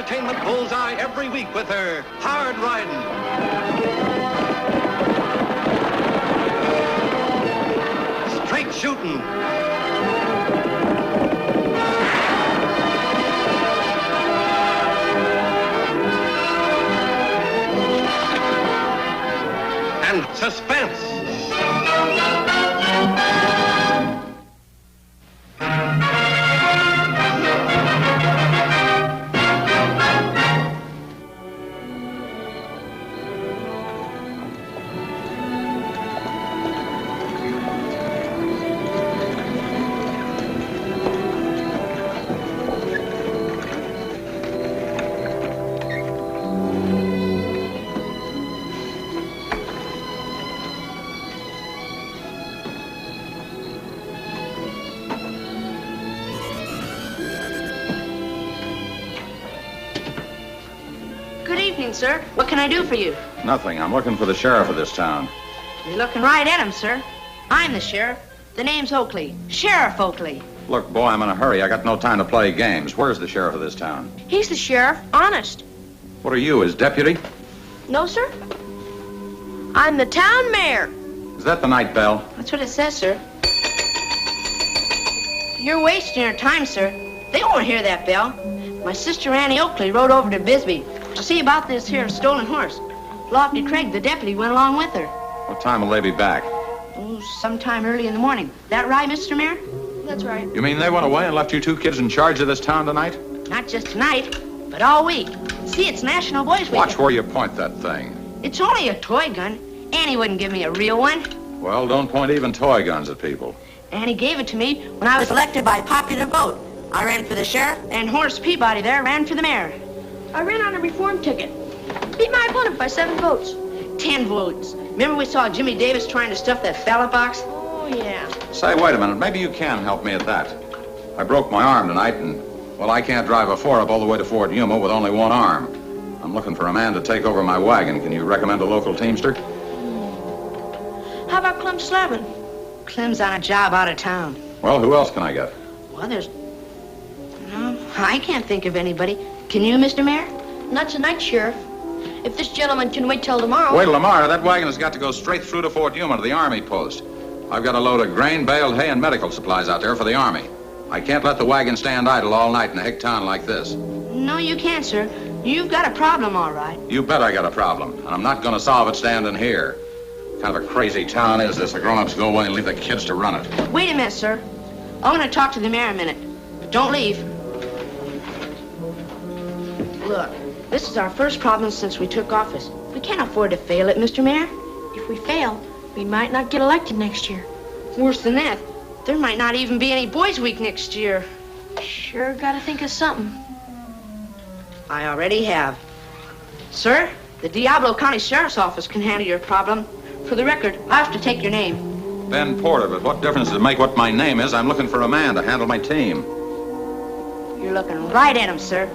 entertainment bullseye every week with her hard riding, straight shooting, and suspense. Sir, what can I do for you? Nothing. I'm looking for the sheriff of this town. You're looking right at him, sir. I'm the sheriff. The name's Oakley. Sheriff Oakley. Look, boy, I'm in a hurry. I got no time to play games. Where's the sheriff of this town? He's the sheriff, honest. What are you, his deputy? No, sir. I'm the town mayor. Is that the night bell? That's what it says, sir. You're wasting your time, sir. They won't hear that bell. My sister Annie Oakley rode over to Bisbee to see about this here stolen horse. Lofty Craig, the deputy, went along with her. What time will they be back? Oh, sometime early in the morning. That right, Mr. Mayor? That's right. You mean they went away and left you two kids in charge of this town tonight? Not just tonight, but all week. See, it's National Boys Week. Watch where you point that thing. It's only a toy gun. Annie wouldn't give me a real one. Well, don't point even toy guns at people. Annie gave it to me when I was elected by popular vote. I ran for the sheriff, and Horace Peabody there ran for the mayor. I ran on a reform ticket. Beat my opponent by 7 votes. 10 votes. Remember we saw Jimmy Davis trying to stuff that ballot box? Oh, yeah. Say, wait a minute. Maybe you can help me at that. I broke my arm tonight, and, well, I can't drive a 4-up all the way to Fort Yuma with only one arm. I'm looking for a man to take over my wagon. Can you recommend a local teamster? How about Clem Slavin? Clem's on a job out of town. Well, who else can I get? Well, there's... No, I can't think of anybody. Can you, Mr. Mayor? Not tonight, Sheriff. If this gentleman can wait till tomorrow... Wait till tomorrow. That wagon has got to go straight through to Fort Yuma to the Army post. I've got a load of grain, baled hay, and medical supplies out there for the Army. I can't let the wagon stand idle all night in a hick town like this. No, you can't, sir. You've got a problem, all right. You bet I got a problem, and I'm not going to solve it standing here. What kind of a crazy town is this? The grown-ups go away and leave the kids to run it. Wait a minute, sir. I'm going to talk to the mayor a minute. Don't leave. Look, this is our first problem since we took office. We can't afford to fail it, Mr. Mayor. If we fail, we might not get elected next year. Worse than that, there might not even be any Boys Week next year. Sure gotta think of something. I already have. Sir, the Diablo County Sheriff's Office can handle your problem. For the record, I have to take your name. Ben Porter, but what difference does it make what my name is? I'm looking for a man to handle my team. You're looking right at him, sir.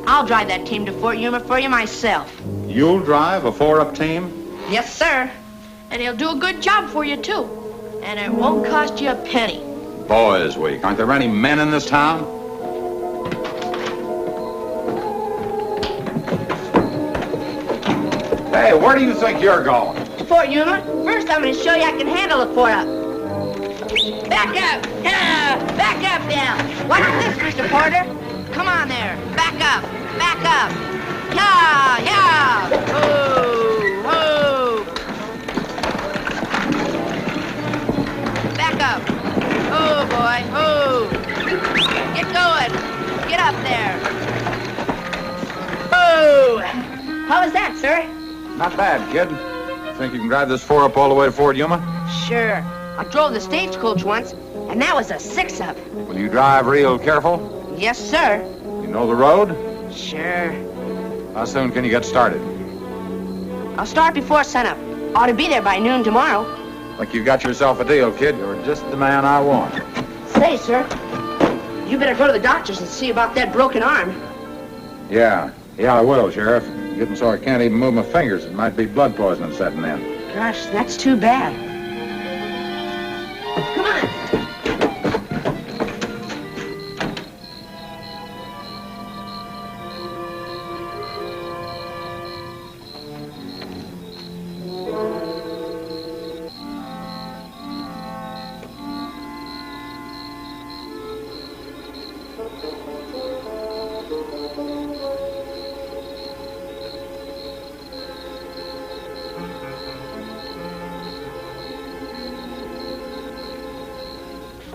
I'll drive that team to Fort Yuma for you myself. You'll drive a 4-up team? Yes, sir. And he'll do a good job for you, too. And it won't cost you a penny. Boys Week. Aren't there any men in this town? Hey, where do you think you're going? To Fort Yuma? First, I'm going to show you I can handle a 4-up. Back up! Yeah! Back up now! Watch this, Mr. Porter. Come on there. Back up. Back up. Yeah, yeah. Oh, oh. Back up. Oh, boy. Oh. Get going. Get up there. Oh. How was that, sir? Not bad, kid. Think you can drive this 4-up all the way to Fort Yuma? Sure. I drove the stagecoach once, and that was a 6-up. Will you drive real careful? Yes, sir. You know the road? Sure. How soon can you get started? I'll start before sunup. Ought to be there by noon tomorrow. Think you got yourself a deal, kid. You're just the man I want. Say, sir, you better go to the doctors and see about that broken arm. Yeah, I will, Sheriff. Getting so I can't even move my fingers. It might be blood poisoning setting in. Gosh, that's too bad. Come on.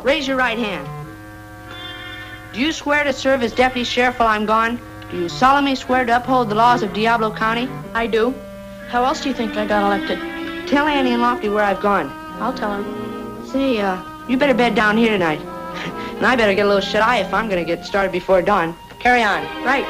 Raise your right hand. Do you swear to serve as deputy sheriff while I'm gone? Do you solemnly swear to uphold the laws of Diablo County? I do. How else do you think I got elected? Tell Annie and Lofty where I've gone. I'll tell her. Say, you better bed down here tonight. And I better get a little shut-eye if I'm gonna get started before dawn. Carry on. Right.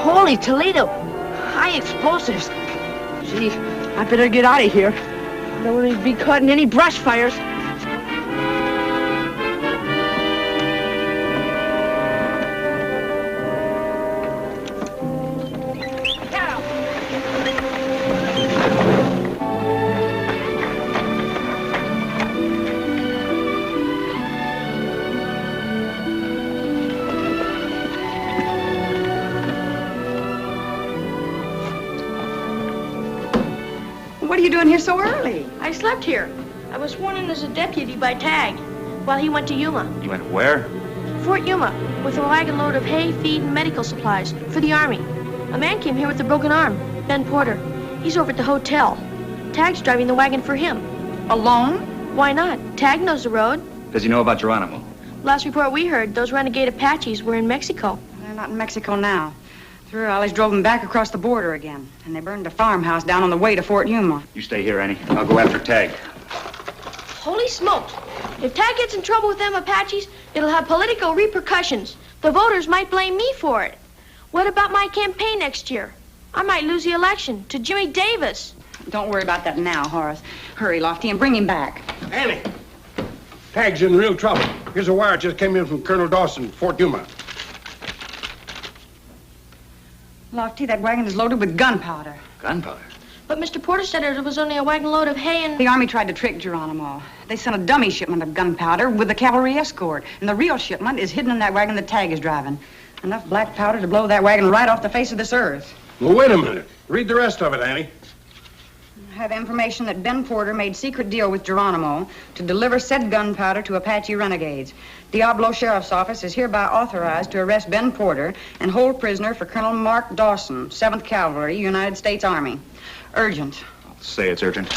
Holy Toledo! High explosives. Gee, I better get out of here. I don't want to be caught in any brush fires. What are you doing here so early? I slept here. I was sworn in as a deputy by Tag while he went to Yuma. You went where? Fort Yuma, with a wagon load of hay, feed, and medical supplies for the Army. A man came here with a broken arm, Ben Porter. He's over at the hotel. Tag's driving the wagon for him. Alone? Why not? Tag knows the road. Does he know about Geronimo? Last report we heard, those renegade Apaches were in Mexico. They're not in Mexico now. Three Raleigh drove them back across the border again, and they burned a farmhouse down on the way to Fort Yuma. You stay here, Annie. I'll go after Tag. Holy smokes! If Tag gets in trouble with them Apaches, it'll have political repercussions. The voters might blame me for it. What about my campaign next year? I might lose the election to Jimmy Davis. Don't worry about that now, Horace. Hurry, Lofty, and bring him back. Annie, Tag's in real trouble. Here's a wire just came in from Colonel Dawson, Fort Yuma. Lofty, that wagon is loaded with gunpowder. Gunpowder? But Mr. Porter said it was only a wagon load of hay and... The Army tried to trick Geronimo. They sent a dummy shipment of gunpowder with a cavalry escort, and the real shipment is hidden in that wagon that Tag is driving. Enough black powder to blow that wagon right off the face of this earth. Well, wait a minute. Read the rest of it, Annie. I have information that Ben Porter made secret deal with Geronimo to deliver said gunpowder to Apache renegades. Diablo Sheriff's Office is hereby authorized to arrest Ben Porter and hold prisoner for Colonel Mark Dawson, 7th Cavalry, United States Army. Urgent. I'll say it's urgent.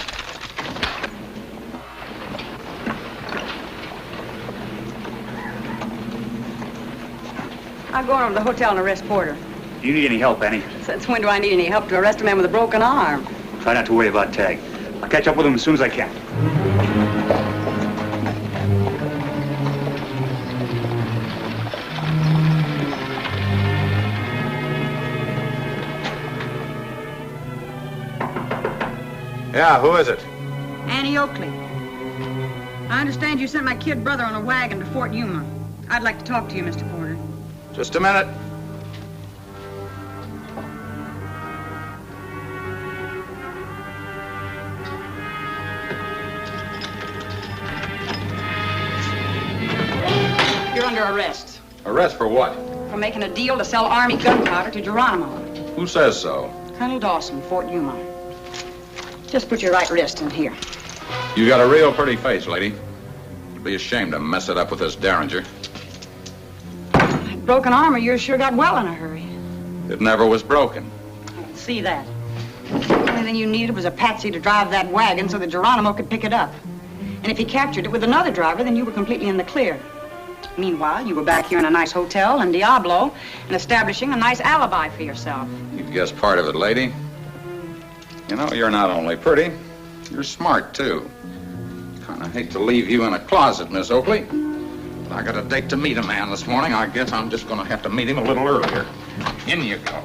I'll go on to the hotel and arrest Porter. Do you need any help, Annie? Since when do I need any help to arrest a man with a broken arm? Try not to worry about Tag. I'll catch up with him as soon as I can. Yeah, who is it? Annie Oakley. I understand you sent my kid brother on a wagon to Fort Yuma. I'd like to talk to you, Mr. Porter. Just a minute. You're under arrest Arrest for what? for making a deal to sell Army gunpowder to Geronimo. Who says so? Colonel Dawson, Fort Yuma. Just put your right wrist in here. You got a real pretty face, lady. You'd be ashamed to mess it up with this Derringer. That broken arm of yours sure got well in a hurry. It never was broken. I can see that. The only thing you needed was a patsy to drive that wagon so that Geronimo could pick it up. And if he captured it with another driver, then you were completely in the clear. Meanwhile, you were back here in a nice hotel in Diablo and establishing a nice alibi for yourself. You'd guess part of it, lady. You know, you're not only pretty, you're smart, too. Kind of hate to leave you in a closet, Miss Oakley. But I got a date to meet a man this morning. I guess I'm just going to have to meet him a little earlier. In you go.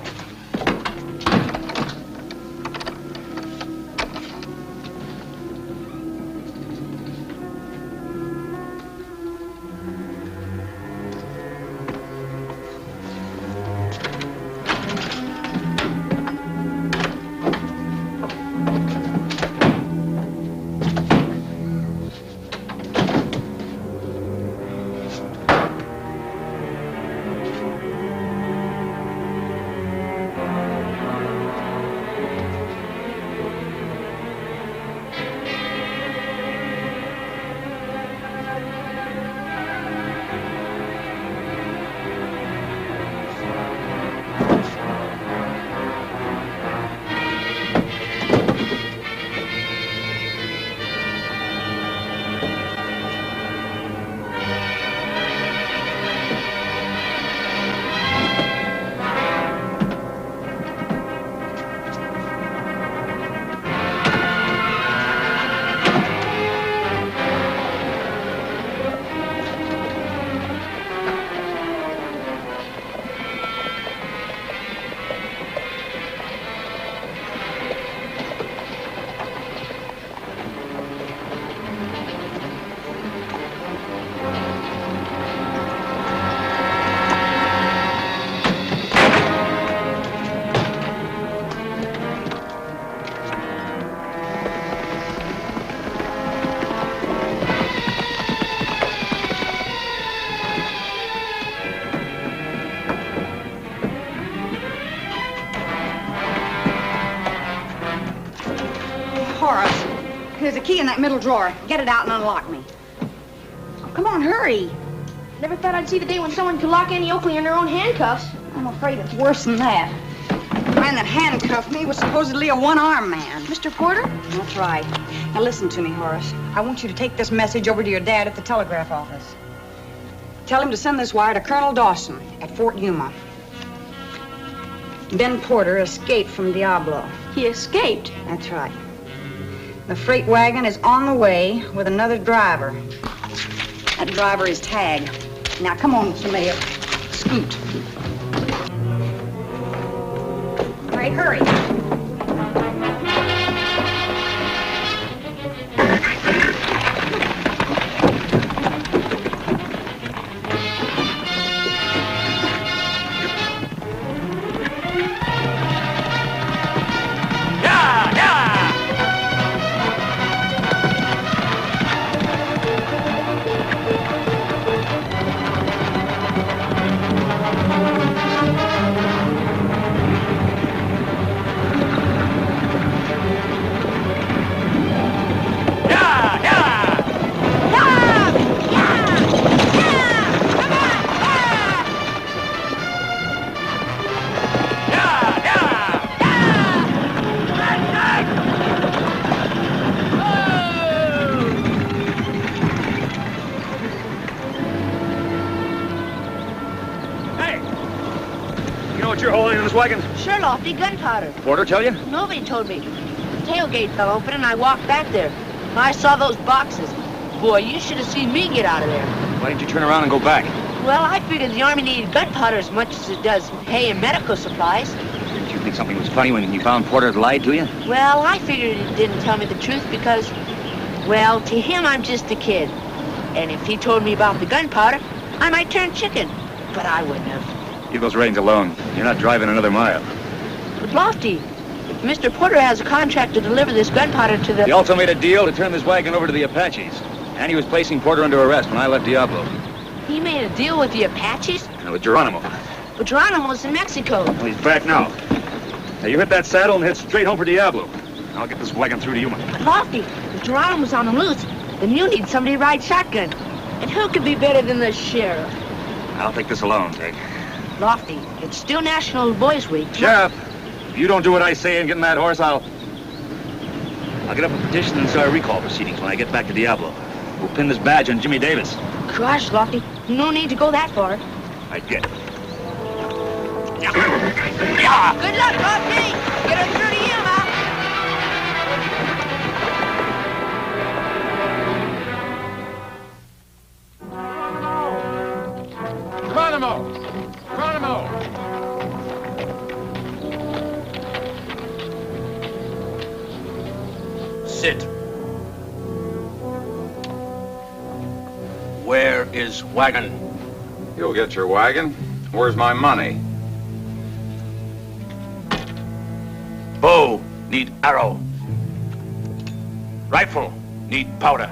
key in that middle drawer. Get it out and unlock me. Oh, come on, hurry. Never thought I'd see the day when someone could lock Annie Oakley in her own handcuffs. I'm afraid it's worse than that. The man that handcuffed me was supposedly a one-armed man. Mr. Porter? That's right. Now listen to me, Horace. I want you to take this message over to your dad at the telegraph office. Tell him to send this wire to Colonel Dawson at Fort Yuma. Ben Porter escaped from Diablo. He escaped? That's right. The freight wagon is on the way with another driver. That driver is Tag. Now, come on, Mr. Mayor. Scoot. All right, hurry. Wagon? Sure, Lofty, gunpowder. Porter tell you? Nobody told me. The tailgate fell open and I walked back there. I saw those boxes. Boy, you should have seen me get out of there. Why didn't you turn around and go back? Well, I figured the Army needed gunpowder as much as it does hay and medical supplies. Didn't you think something was funny when you found Porter had lied to you? Well, I figured he didn't tell me the truth because, well, to him, I'm just a kid. And if he told me about the gunpowder, I might turn chicken. But I wouldn't have. Leave those reins alone. You're not driving another mile. But Lofty, if Mr. Porter has a contract to deliver this gunpowder to the... He also made a deal to turn this wagon over to the Apaches. And he was placing Porter under arrest when I left Diablo. He made a deal with the Apaches? And with Geronimo. But Geronimo's in Mexico. Well, he's back now. Now, you hit that saddle and head straight home for Diablo. I'll get this wagon through to Yuma. But Lofty, if Geronimo's on the loose, then you need somebody to ride shotgun. And who could be better than the sheriff? I'll take this alone, Tig. Lofty, it's still National Boys Week. Sheriff, if you don't do what I say and get in that horse, I'll get up a petition and start recall proceedings when I get back to Diablo. We'll pin this badge on Jimmy Davis. Gosh, Lofty, no need to go that far. I get it. Good luck, Lofty! Get her through to Yuma! Geronimo! Geronimo! Sit. Where is wagon? You'll get your wagon. Where's my money? Bow need arrow. Rifle need powder.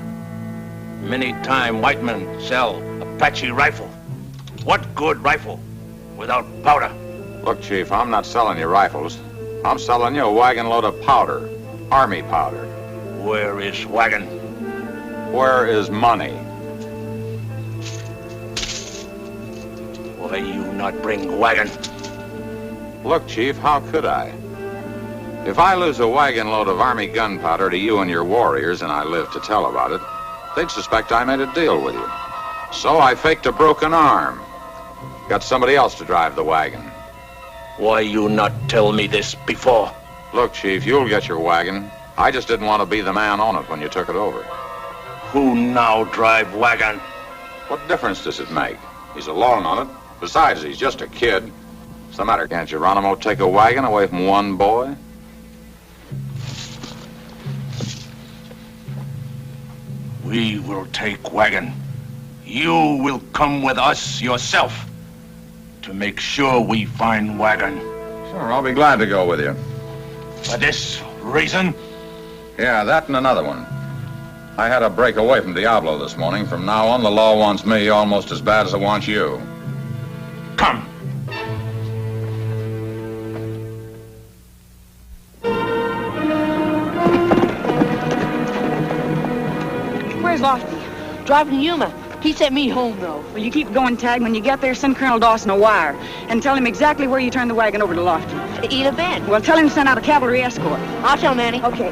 Many time white men sell Apache rifle. What good rifle without powder? Look, Chief, I'm not selling you rifles. I'm selling you a wagon load of powder. Army powder. Where is wagon? Where is money? Why you not bring wagon? Look, Chief, how could I? If I lose a wagon load of Army gunpowder to you and your warriors and I live to tell about it, they'd suspect I made a deal with you. So I faked a broken arm. Got somebody else to drive the wagon. Why you not tell me this before? Look, Chief, you'll get your wagon. I just didn't want to be the man on it when you took it over. Who now drive wagon? What difference does it make? He's alone on it. Besides, he's just a kid. What's the matter? Can't Geronimo take a wagon away from one boy? We will take wagon. You will come with us yourself to make sure we find wagon. Sure, I'll be glad to go with you. For this reason? Yeah, that and another one. I had to break away from Diablo this morning. From now on, the law wants me almost as bad as it wants you. Come. Where's Lofty? Driving Yuma. He sent me home, though. Well, you keep going, Tag. When you get there, send Colonel Dawson a wire and tell him exactly where you turn the wagon over to Lofty. Eat a bed. Well, tell him to send out a cavalry escort. I'll tell Manny. Okay.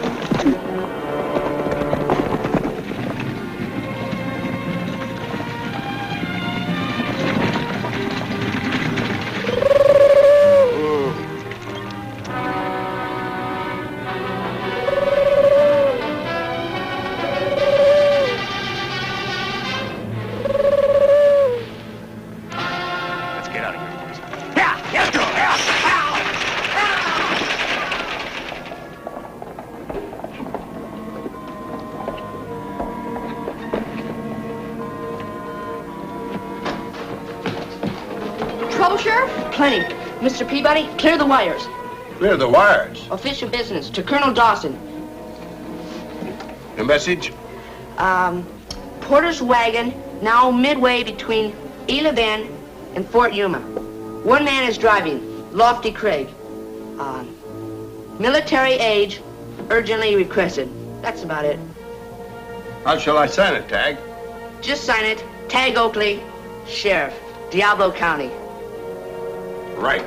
Trouble, Sheriff? Plenty. Mr. Peabody, clear the wires. Clear the wires. Official business to Colonel Dawson. Your message? Porter's wagon, now midway between Ela Bend and Fort Yuma. One man is driving, Lofty Craig. Military age, urgently requested. That's about it. How shall I sign it, Tag? Just sign it. Tag Oakley, Sheriff, Diablo County. Right.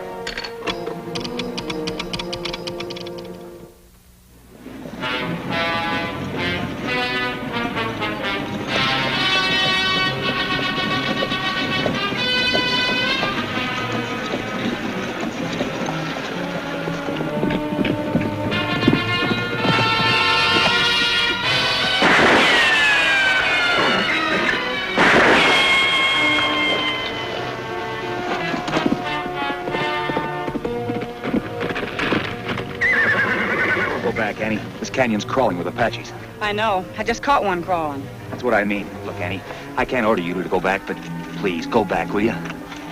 Annie. This canyon's crawling with Apaches. I know. I just caught one crawling. That's what I mean. Look, Annie, I can't order you to go back, but please, go back, will you?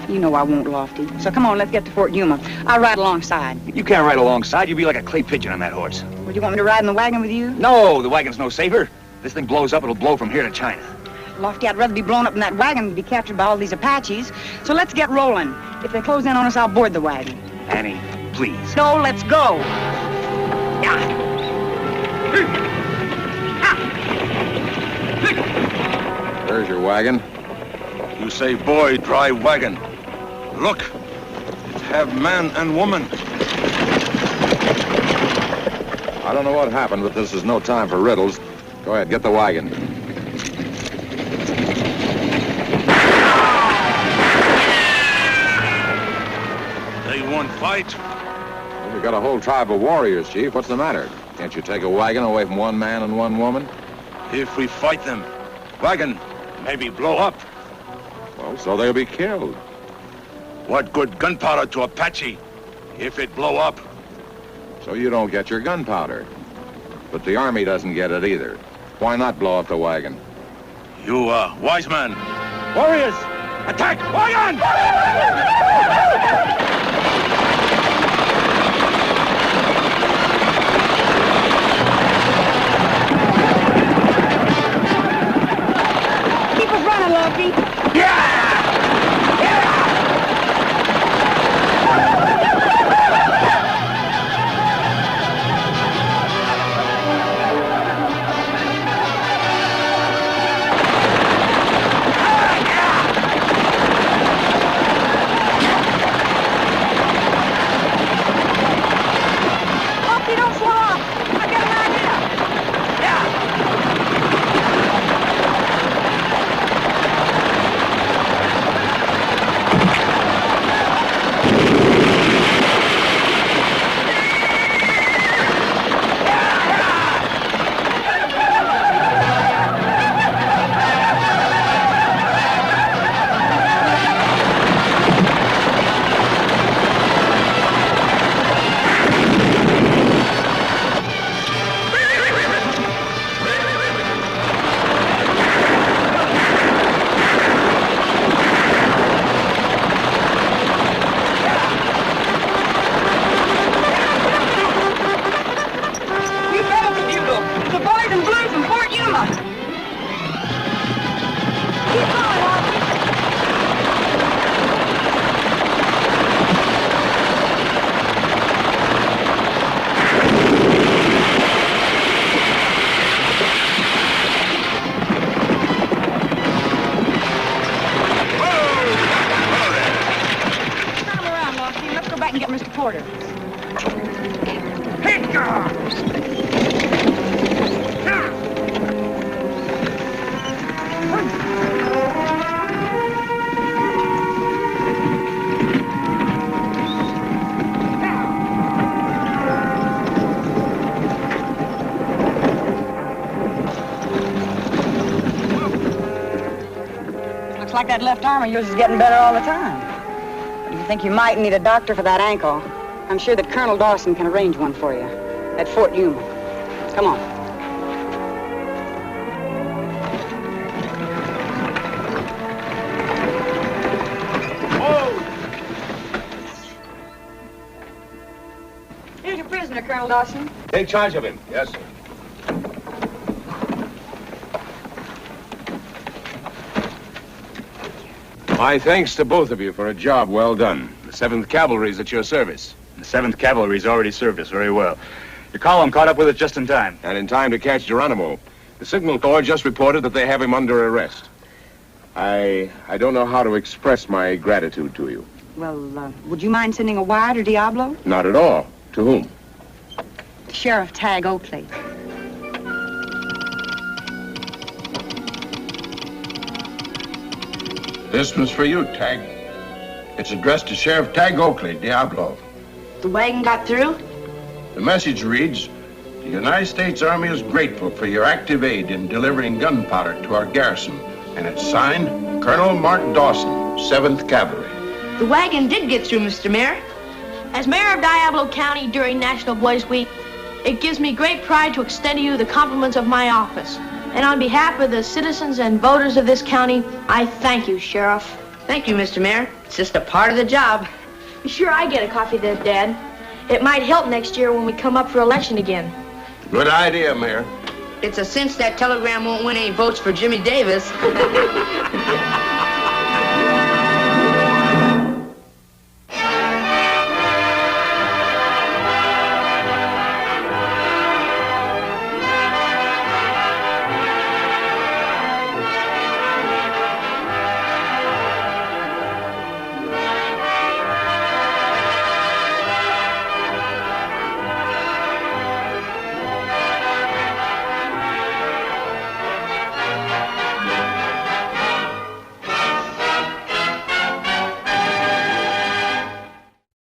You know I won't, Lofty. So come on, let's get to Fort Yuma. I'll ride alongside. You can't ride alongside. You'll be like a clay pigeon on that horse. Would you want me to ride in the wagon with you? No, the wagon's no safer. This thing blows up, it'll blow from here to China. Lofty, I'd rather be blown up in that wagon than be captured by all these Apaches. So let's get rolling. If they close in on us, I'll board the wagon. Annie, please. No, let's go. There's your wagon. You say boy, drive wagon. Look, it have man and woman. I don't know what happened, but this is no time for riddles. Go ahead, get the wagon. They won't fight. Well, you've got a whole tribe of warriors, Chief. What's the matter? Can't you take a wagon away from one man and one woman? If we fight them, wagon maybe blow up. Well, so they'll be killed. What good gunpowder to Apache if it blow up? So you don't get your gunpowder. But the Army doesn't get it either. Why not blow up the wagon? You, wise man. Warriors, attack wagon! Keep us running, Lofty. Yeah! order. Looks like that left arm of yours is getting better all the time. You think you might need a doctor for that ankle? I'm sure that Colonel Dawson can arrange one for you at Fort Yuma. Come on. Here's your prisoner, Colonel Dawson. Take charge of him. Yes, sir. My thanks to both of you for a job well done. The 7th Cavalry's at your service. The 7th Cavalry's already served us very well. Your column caught up with it just in time. And in time to catch Geronimo. The Signal Corps just reported that they have him under arrest. I don't know how to express my gratitude to you. Well, would you mind sending a wire to Diablo? Not at all. To whom? Sheriff Tag Oakley. This was for you, Tag. It's addressed to Sheriff Tag Oakley, Diablo. The wagon got through? The message reads, the United States Army is grateful for your active aid in delivering gunpowder to our garrison. And it's signed, Colonel Mark Dawson, 7th Cavalry. The wagon did get through, Mr. Mayor. As mayor of Diablo County during National Boys Week, it gives me great pride to extend to you the compliments of my office. And on behalf of the citizens and voters of this county, I thank you, Sheriff. Thank you, Mr. Mayor. It's just a part of the job. Be sure I get a copy of this, Dad. It might help next year when we come up for election again. Good idea, Mayor. It's a cinch that telegram won't win any votes for Jimmy Davis.